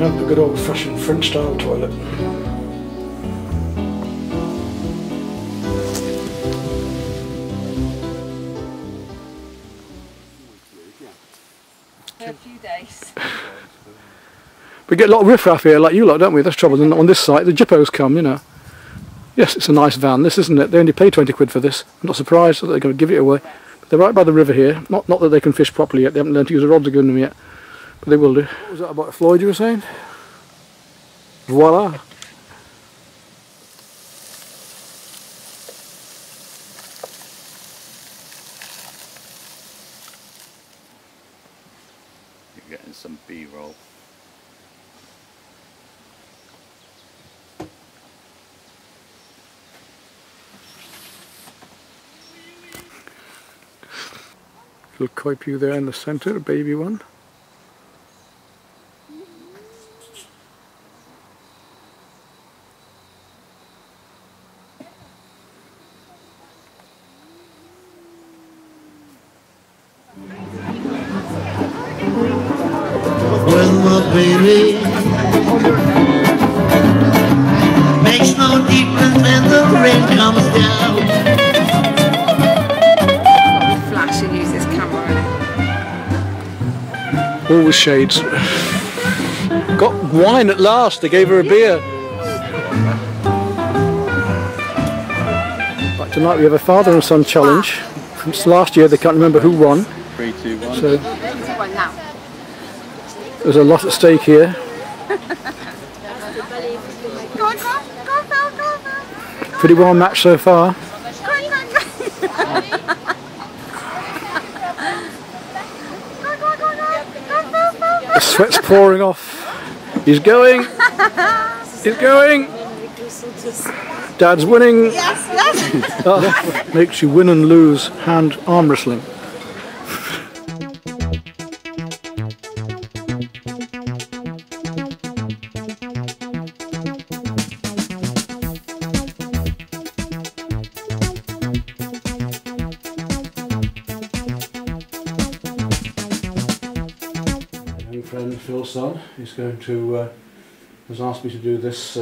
have the good old-fashioned French-style toilet. For a few days. We get a lot of riff-raff here, like you lot, don't we? That's the trouble. On this site, the jippos come, you know. Yes, it's a nice van, this, isn't it? They only pay 20 quid for this. I'm not surprised that they're going to give it away. But they're right by the river here. Not that they can fish properly yet. They haven't learned to use the rods they're giving them yet. But they will do. What was that about Floyd you were saying? Voila! You're getting some B-roll. Little koi pew there in the centre, a baby one. Well, my baby makes no difference when the rain comes down. Flash and use this camera in it. All with shades. Got wine at last, they gave her a beer. Right, tonight we have a father and son challenge. Since last year they can't remember who won. 3, 2, 1. So Now. there's a lot at stake here. Go on, Phil. Pretty well matched so far. The sweat's pouring off. He's going. He's going. Dad's winning. Yes, yes. Oh, makes you win and lose hand arm wrestling. Friend Phil's son is going to has asked me to do this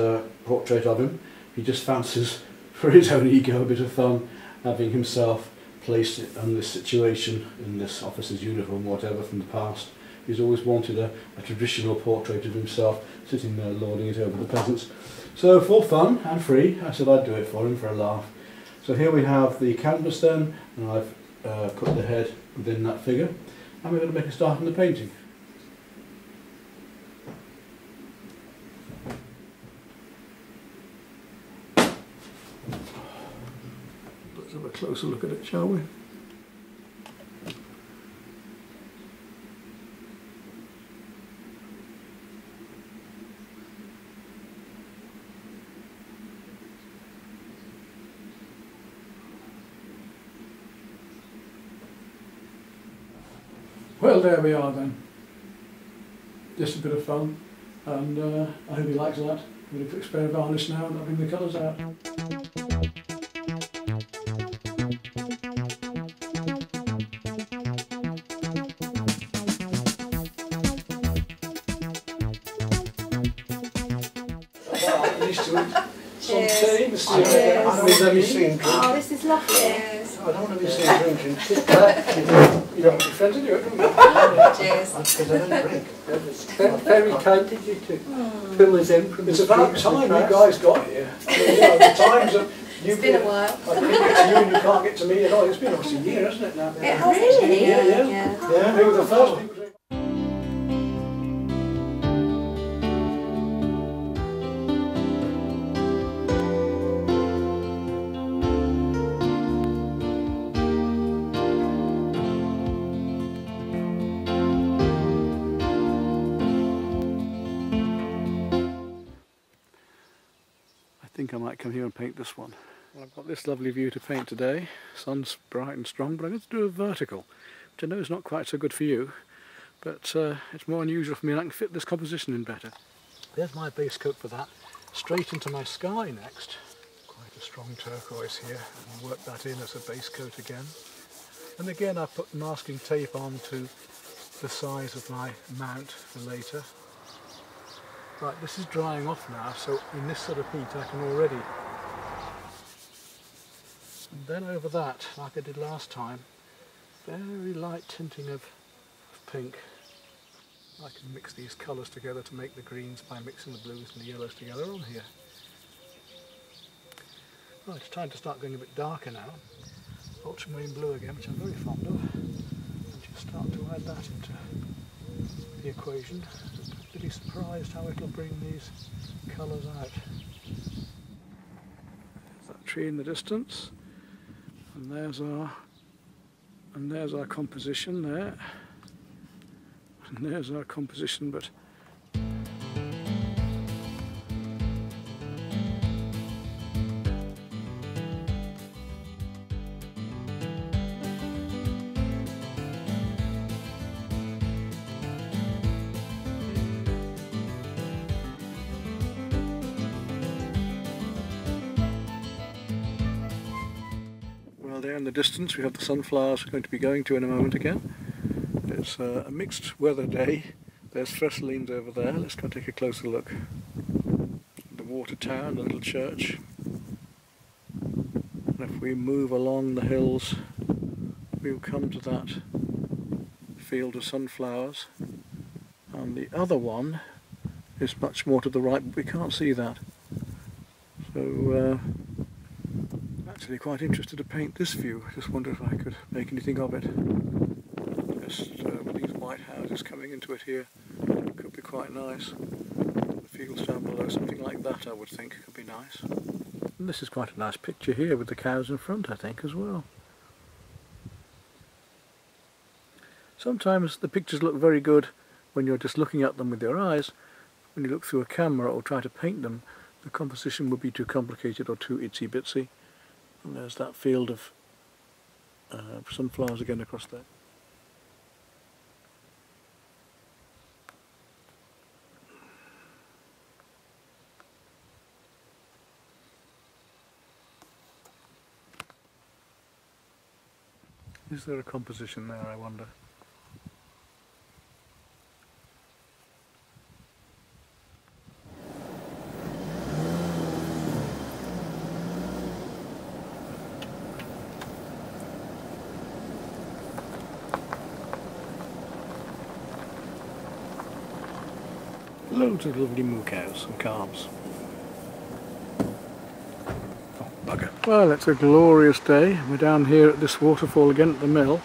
portrait of him. He just fancies, for his own ego, a bit of fun, having himself placed in this situation, in this officer's uniform, whatever, from the past. He's always wanted a traditional portrait of himself, sitting there lording it over the peasants. So for fun and free, I said I'd do it for him for a laugh. So here we have the canvas then, and I've put the head within that figure, and we're going to make a start on the painting. Let's have a closer look at it, shall we? Well, there we are then. Just a bit of fun, and I hope he likes that. I'm going to put a spray of varnish now and I'll bring the colours out. Cheers. I don't want to be seen drinking. Oh, this is lovely. Cheers. I don't want to be seen drinking. You don't want to be friends, do you? Cheers. Because I don't drink. Very kind of you to pull us in from It's the about streets time of you Creuse. guys got here. The times that It's been a while. I can get to you and you can't get to me at all. It's been almost a year, hasn't it now? It has actually. Yeah, they were the first people. I think I might come here and paint this one. Well, I've got this lovely view to paint today. Sun's bright and strong, but I'm going to do a vertical, which I know is not quite so good for you, but it's more unusual for me and I can fit this composition in better. There's my base coat for that. Straight into my sky next. Quite a strong turquoise here, and work that in as a base coat again. And again I've put masking tape on to the size of my mount for later. Right, this is drying off now, so in this sort of heat I can already. And then over that, like I did last time, very light tinting of pink. I can mix these colours together to make the greens by mixing the blues and the yellows together on here. Right, it's time to start going a bit darker now. Ultramarine blue again, which I'm very fond of. And just start to add that into the equation. You'll be surprised how it'll bring these colours out. There's that tree in the distance. And there's our composition there. And there's our composition, but well, there in the distance we have the sunflowers we're going to be going to in a moment again. It's a mixed weather day. There's Fresselines over there. Let's go and take a closer look. The water tower and the little church. And if we move along the hills, we'll come to that field of sunflowers. And the other one is much more to the right, but we can't see that. So, actually quite interested to paint this view. I just wonder if I could make anything of it. Just with these white houses coming into it here, it could be quite nice. The fields down below, something like that I would think could be nice. And this is quite a nice picture here with the cows in front, I think, as well. Sometimes the pictures look very good when you're just looking at them with your eyes. When you look through a camera or try to paint them, the composition would be too complicated or too itsy bitsy. And there's that field of sunflowers again across there. Is there a composition there, I wonder? Loads of lovely moo cows and calves. Oh, bugger. Well, it's a glorious day. We're down here at this waterfall again at the mill.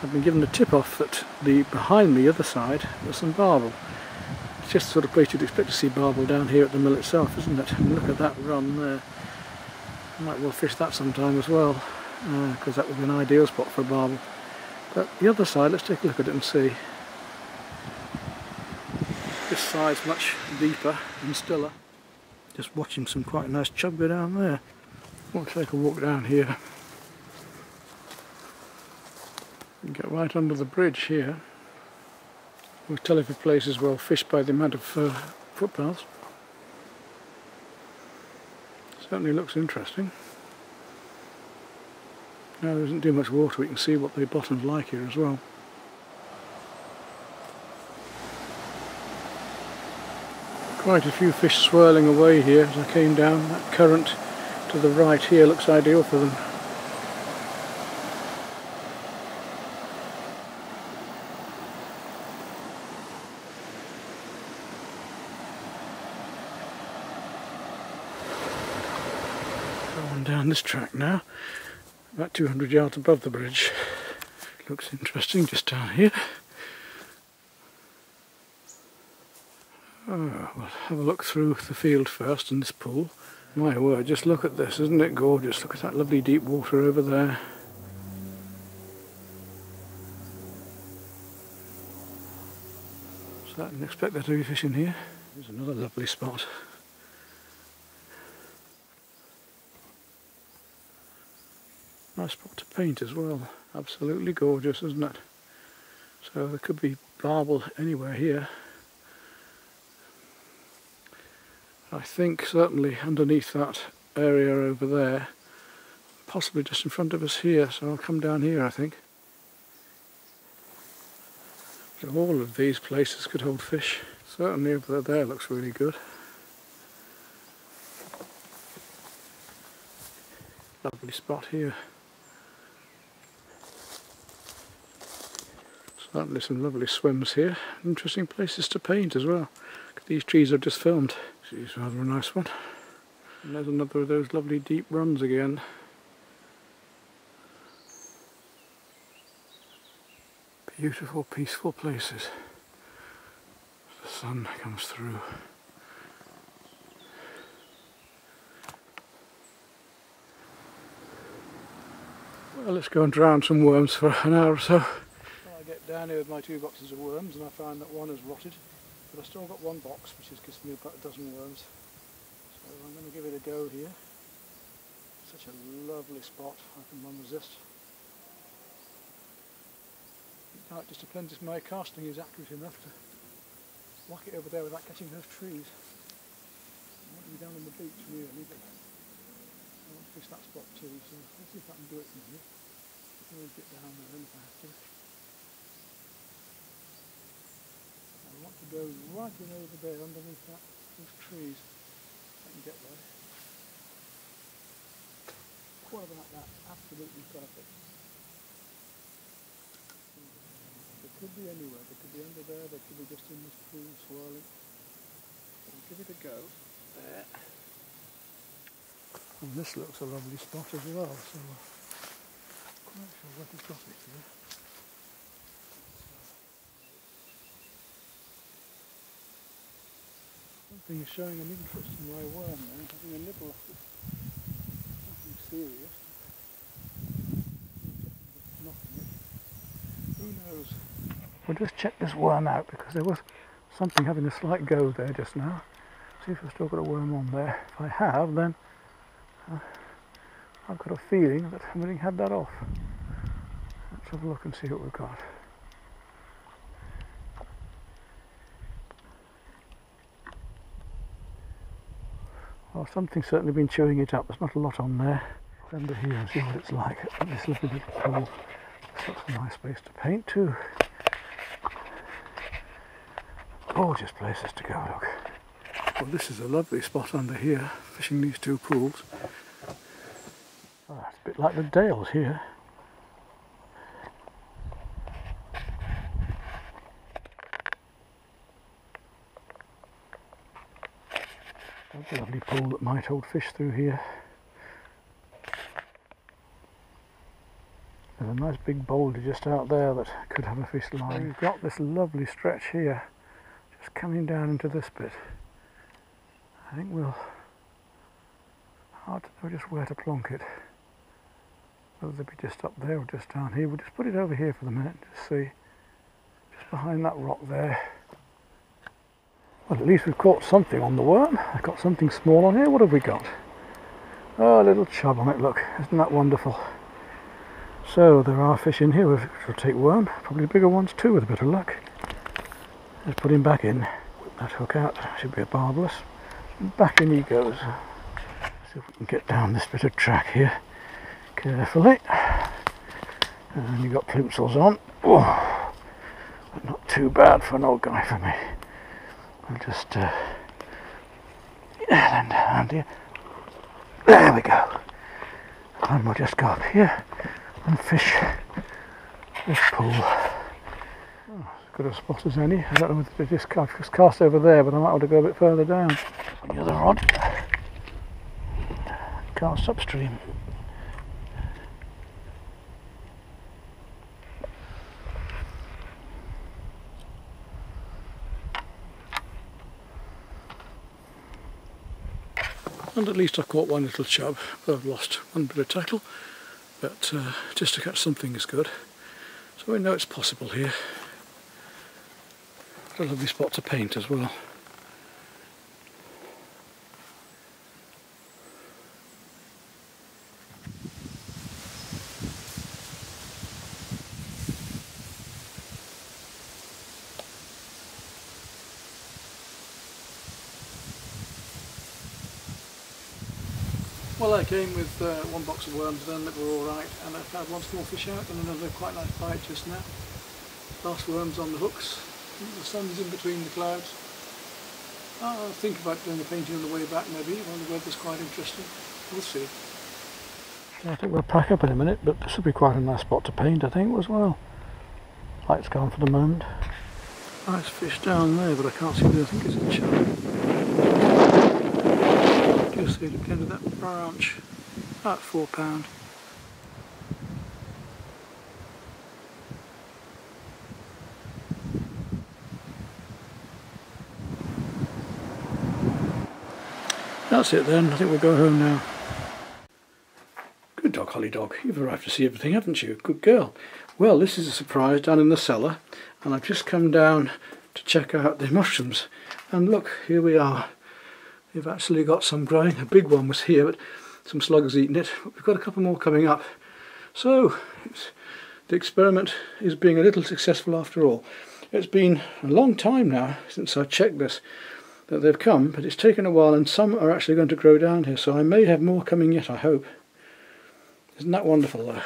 I've been given a tip off that behind me, other side, there's some barbel. It's just the sort of place you'd expect to see barbel down here at the mill itself, isn't it? And look at that run there. I might well fish that sometime as well, because that would be an ideal spot for a barbel. But the other side, let's take a look at it and see. This side's much deeper and stiller. Just watching some quite nice chub go down there. We'll take a walk down here. And get right under the bridge here. We'll tell if a place is well fished by the amount of footpaths. Certainly looks interesting. Now there isn't too much water, we can see what the bottom's like here as well. Quite a few fish swirling away here as I came down. That current to the right here looks ideal for them. Going down this track now, about 200 yards above the bridge. Looks interesting just down here. Oh, we'll have a look through the field first in this pool. My word, just look at this, isn't it gorgeous? Look at that lovely deep water over there. So I didn't expect there to be fish in here. There's another lovely spot. Nice spot to paint as well. Absolutely gorgeous, isn't it? So there could be barbel anywhere here. I think certainly underneath that area over there, possibly just in front of us here, so I'll come down here I think. So all of these places could hold fish. Certainly over there looks really good. Lovely spot here. Certainly some lovely swims here. Interesting places to paint as well. These trees I've just filmed. She's rather a nice one. And there's another of those lovely deep runs again. Beautiful, peaceful places. The sun comes through. Well, let's go and drown some worms for an hour or so. Well, I get down here with my 2 boxes of worms and I find that one has rotted, but I've still got 1 box which has given me about a dozen worms. So I'm going to give it a go here. Such a lovely spot, I can resist. Now it just depends if my casting is accurate enough to whack it over there without catching those trees. I want to be down on the beach really, but I want to fish that spot too, so let's see if I can do it from here. I can always get down there then if I have to. I want to go right in over there underneath those trees. If I can get there. Quite about that, absolutely perfect. It could be anywhere, they could be under there, they could be just in this pool swirling. I'll give it a go. There. And this looks a lovely spot as well, so I'm not sure what he's got it here. Something is showing an interest in my worm there, having a nibble off it. Nothing serious. Nothing. Who knows? We'll just check this worm out because there was something having a slight go there just now. See if I've still got a worm on there. If I have, then I've got a feeling that I'm having had that off. Let's have a look and see what we've got. Well, something's certainly been chewing it up. There's not a lot on there. Under here and see what it's like. This lovely little pool. This looks a nice place to paint too. Gorgeous places to go, look. Well, this is a lovely spot under here, fishing these 2 pools. Oh, it's a bit like the Dales here. That's a lovely pool that might hold fish through here. There's a nice big boulder just out there that could have a fish line. So we've got this lovely stretch here, just coming down into this bit. I think hard to know just where to plonk it. Whether they'll be just up there or just down here. We'll just put it over here for the minute, just see. Just behind that rock there. Well, at least we've caught something on the worm. I've got something small on here. What have we got? Oh, a little chub on it, look. Isn't that wonderful? So there are fish in here which will take worm. Probably bigger ones too with a bit of luck. Let's put him back in. Whip that hook out. Should be a barbless. Back in he goes. See if we can get down this bit of track here carefully. And you've got plimsolls on. Oh, but not too bad for an old guy for me. I'll just lend a hand here. There we go. And we'll just go up here and fish this pool. Oh, as good a spot as any. I don't know whether to just cast over there, but I might want to go a bit further down. On the other rod, cast upstream. And at least I've caught 1 little chub, but I've lost 1 bit of tackle. But just to catch something is good. So we know it's possible here. What a lovely spot to paint as well. Well, I came with 1 box of worms then that were alright, and I've had 1 small fish out and another quite nice bite just now. Last worms on the hooks. The sun's in between the clouds. I'll think about doing the painting on the way back maybe, when the weather's quite interesting. We'll see. I think we'll pack up in a minute, but this will be quite a nice spot to paint, I think, as well. Light's gone for the moment. Nice fish down there, but I can't see where. I think it's a chub. Just see it at the end of that branch. About £4. That's it then, I think we'll go home now. Good dog, Holly dog, you've arrived to see everything, haven't you? Good girl. Well, this is a surprise down in the cellar, and I've just come down to check out the mushrooms. And look, here we are. We've actually got some growing. A big one was here, but some slugs eaten it. But we've got a couple more coming up. So, the experiment is being a little successful after all. It's been a long time now since I checked this, that they've come, but it's taken a while, and some are actually going to grow down here, so I may have more coming yet, I hope. Isn't that wonderful though?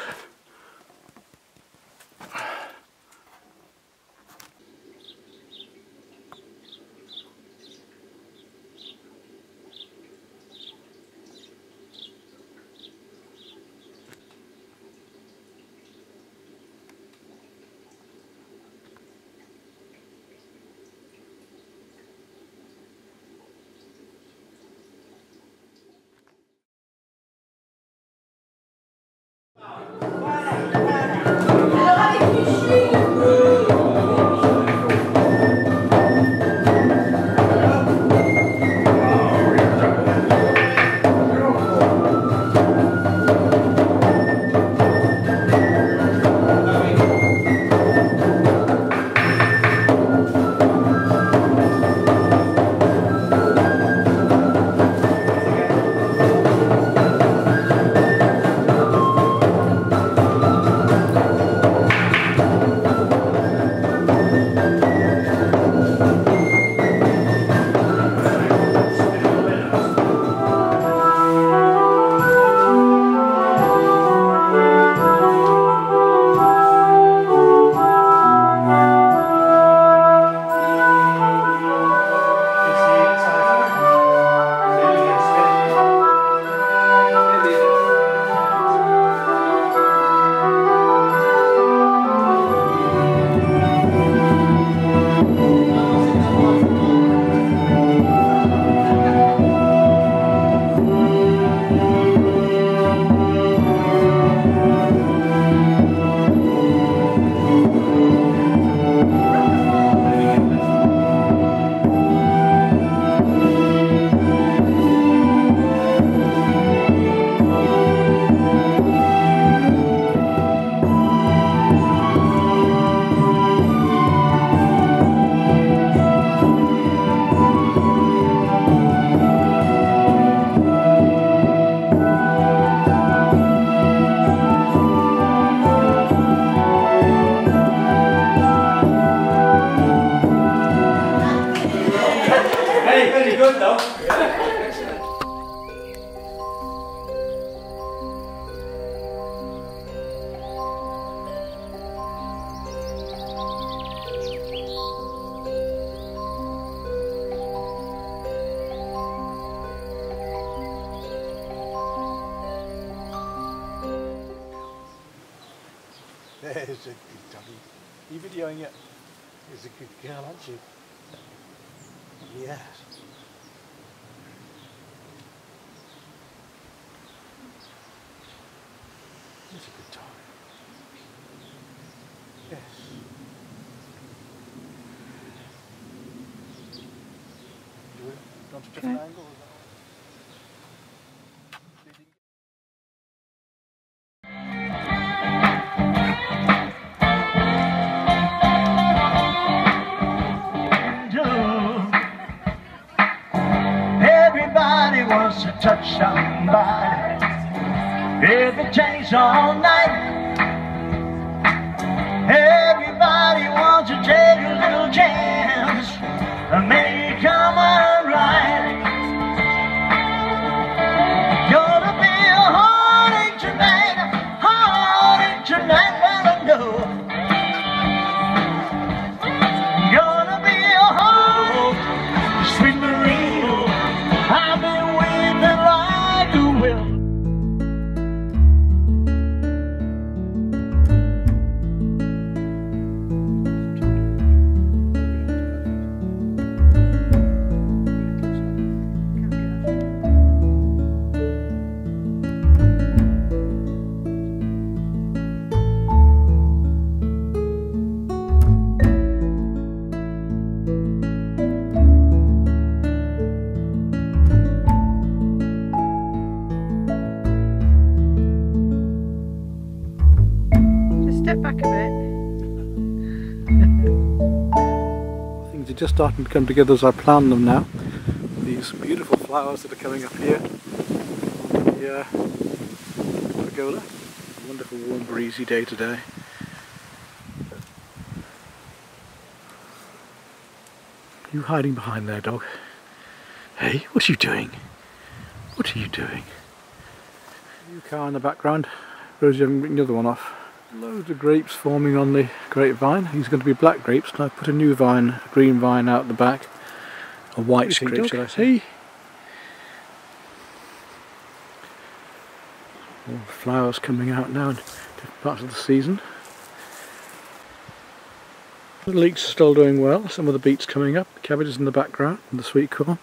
There's a good doggy. Are you videoing it? There's a good girl, aren't you? Yes. It's a good dog. Yes. Do you want a different angle? Or is that Everybody wants to touch somebody. If it takes all night, everybody wants to take a little chance and make it come alright. Gonna be a heartache tonight, well I know. Gonna be a heartache, sweet Marie. back a bit. Things are just starting to come together as I plan them now. These beautiful flowers that are coming up here on the pergola. A wonderful warm breezy day today. You hiding behind there, dog? Hey, what are you doing? What are you doing? New car in the background. Rosie having written the other one off. Loads of grapes forming on the grapevine. These are going to be black grapes, and I've put a new vine, a green vine out the back. A white grape, shall I say? All the flowers coming out now in different parts of the season. The leeks are still doing well. Some of the beets coming up. The cabbages in the background, and the sweet corn.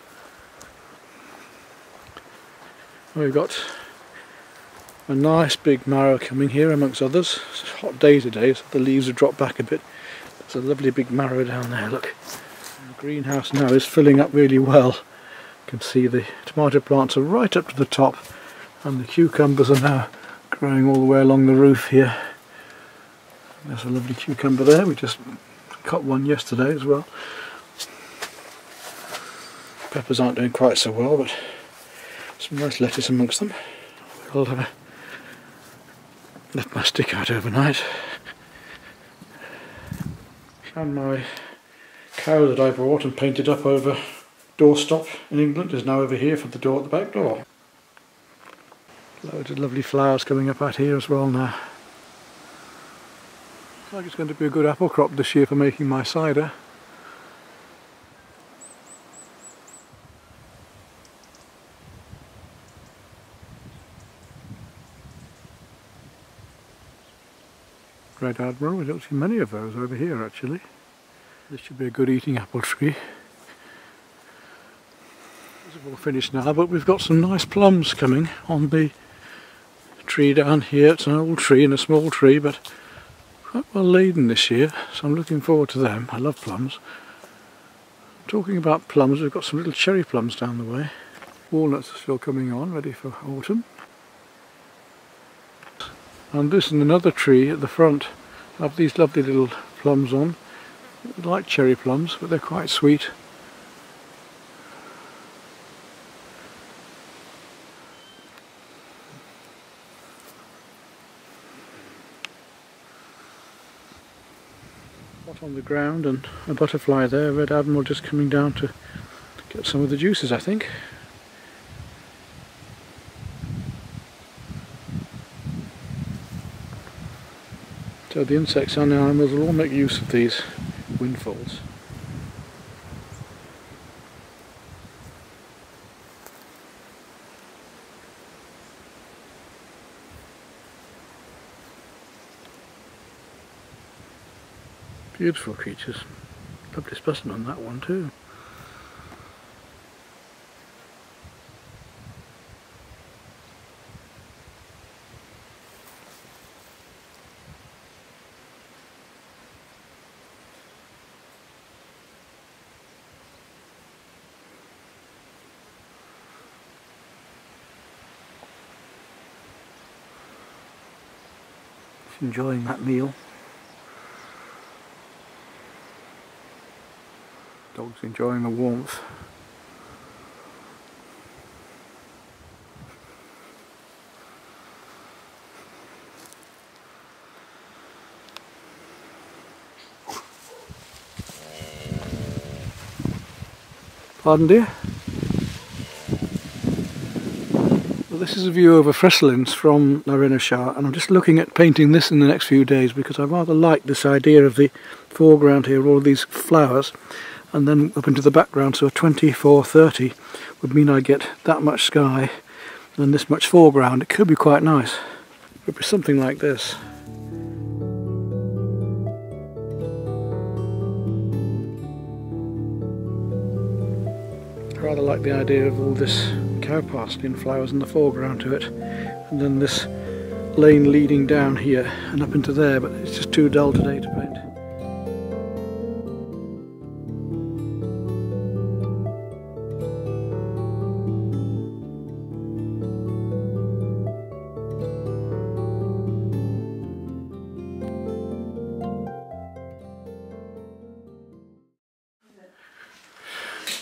We've got a nice big marrow coming here amongst others. It's a hot day today, so the leaves have dropped back a bit. There's a lovely big marrow down there, look. And the greenhouse now is filling up really well. You can see the tomato plants are right up to the top, and the cucumbers are now growing all the way along the roof here. There's a lovely cucumber there. We just cut one yesterday as well. Peppers aren't doing quite so well, but some nice lettuce amongst them. I'll have left my stick out overnight. And my cow that I bought and painted up over doorstop in England is now over here for the door at the back door. Loads of lovely flowers coming up out here as well now. Looks like it's going to be a good apple crop this year for making my cider. Red Admiral, we don't see many of those over here actually. This should be a good eating apple tree. These are all finished now, but we've got some nice plums coming on the tree down here. It's an old tree and a small tree, but quite well laden this year, so I'm looking forward to them. I love plums. Talking about plums, we've got some little cherry plums down the way. Walnuts are still coming on, ready for autumn. And this and another tree at the front have these lovely little plums on. Like cherry plums, but they're quite sweet. Pot on the ground and a butterfly there, Red Admiral just coming down to get some of the juices, I think. So the insects and the animals will all make use of these windfalls. Beautiful creatures. Lovely specimen, that one too. Enjoying that meal. Dog's enjoying the warmth. Pardon, dear? Well, this is a view over Fresselins from La Renaissance, and I'm just looking at painting this in the next few days because I rather like this idea of the foreground here, all these flowers, and then up into the background, so a 24-30 would mean I get that much sky and this much foreground. It could be quite nice. It would be something like this. I rather like the idea of all this cow parsley and flowers in the foreground to it, and then this lane leading down here and up into there, but it's just too dull today to paint.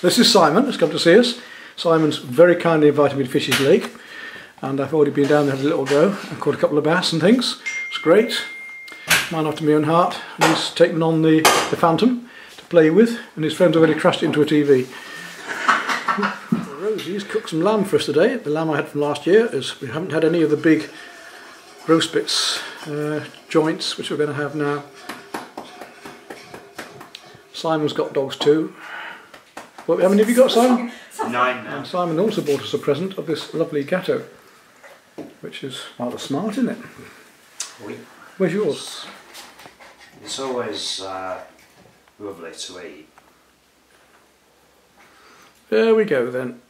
This is Simon, who's come to see us. Simon's very kindly invited me to fish his lake, and I've already been down there, had a little go, and caught a couple of bass and things. It's great. Man after my own heart. And he's taken on the Phantom to play with, and his friend's already crashed it into a TV. Rosie's cooked some lamb for us today. The lamb I had from last year, as we haven't had any of the big roast bits, joints, which we're going to have now. Simon's got dogs too. Well, how many have you got, Simon? 9 now. And Simon also bought us a present of this lovely gatto, which is rather smart, isn't it? Oui. Where's yours? It's always lovely to eat. There we go then.